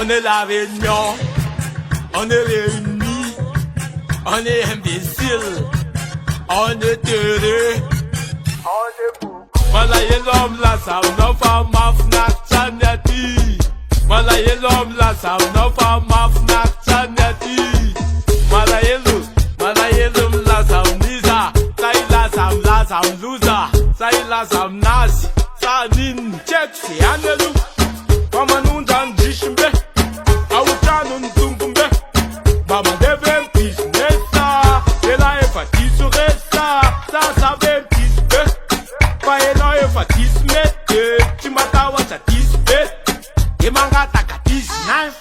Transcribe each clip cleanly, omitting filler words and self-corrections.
On est la réunion, on est réunis, on est imbéciles, on est heureux, on est beaucoup. Malaye l'homme la sam no fa mafnak chaneti. Malaye l'homme la sam no fa mafnak chaneti. Malaye l'homme la sam niza, sai la sam luza, sai la sam nasi, sa nin check si anelu. Mama nun dan jishmbe, auta nun tungumbe. Mama devem pisnesa, de la efati suresa, sa vem pisbe. Paeno efatisme, chimata wa satisbe. Imanga takatis knife,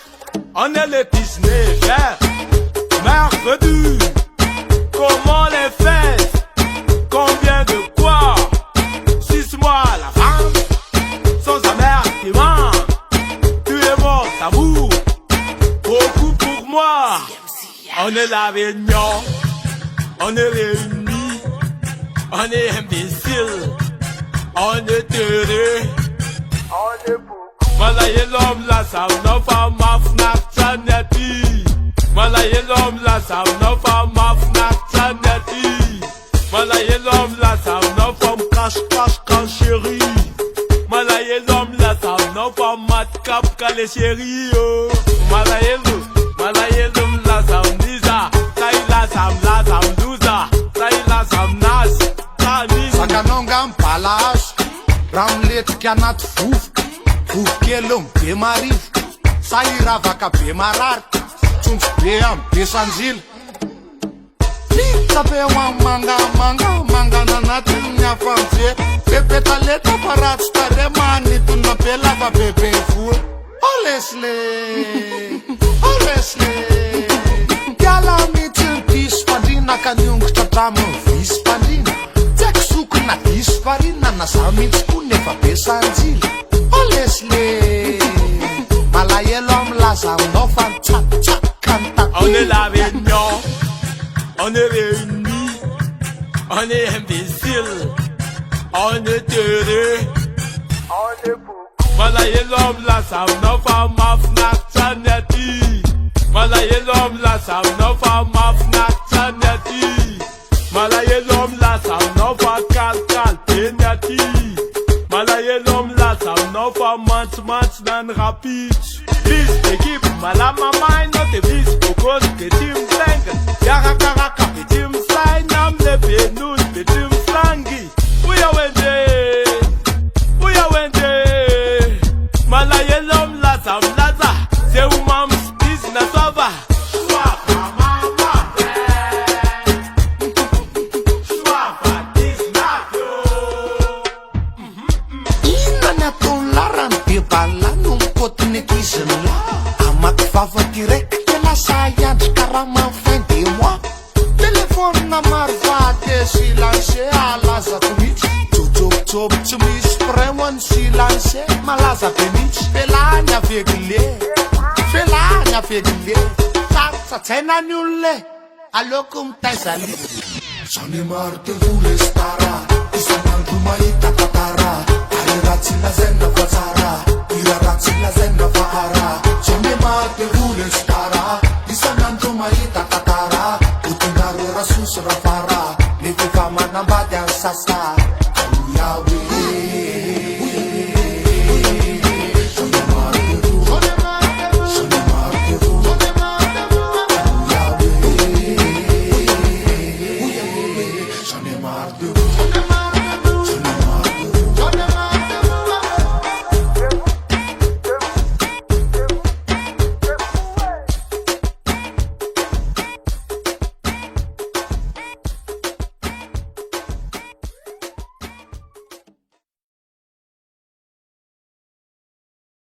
on est le Disney, mercredi. Comment les fesses? Combien de quoi? 6 mois à l'avance, sans amertument. Tu es mort, tabou, beaucoup pour moi. On est la réunion, on est réunis, on est imbéciles, on est heureux, on est beaucoup. Malaye l'homme la sam no fa mafnak chaneti. Malaye l'homme la sam no fa mafnak chaneti. Malaye l'homme la sam no fa cache quand chéri. Malaye l'homme la sam no fa mat cap kale chéri yo. Malaye l'homme la sam niza, sai la sam luza, sai la sam nas, tani. Sakanonga mpalash, ramlet kanat fuf. Kelum be marif, saira vaka be marar, tunch be am be sanjil. Pizza be manga na natin famse. Pepe taleta parat stare mani tunna be lava be full. Honestly, Gala mitin pis padina kanyung tatramo vis padina. Tek suk na vis parina na samit kunefa be sanjil. Honestly, malaye l'homme la sam no fan chat canta. On est la réunion, on est réunis, on est imbéciles, on est heureux, on est beaucoup. Malaye l'homme la sam no fa mafnak chaneti. Malaye l'homme la sam no fa mafnak chaneti. Malaye l'homme la sam no fa kal penati. Malaye l'homme la sam no fa match nan rapid. Bis équipe malama mai no te bis pokos ke tim blank. Yara karaka pe tim slide nam le pe nun pe tim slangi. Uya wende. Malaye l'homme la sam laza, c'est où mam bis na sova. Bala nung kotne kisen la amak fava direct la sayan karama fin de moi. Téléphone na marvate silence ala za tumich. Chop tumis prewan silence malaza penich. Felanya fegle. Sa tena nulle alokum taisali. Sani marte vule stara, isanan tumaita tatara. Ratsila zenna fatara, ira ratsila zenna faara. Sonne mate vule stara, isananto maita tatara. Utinaro rasus rafara, nifika manambadyan sasa.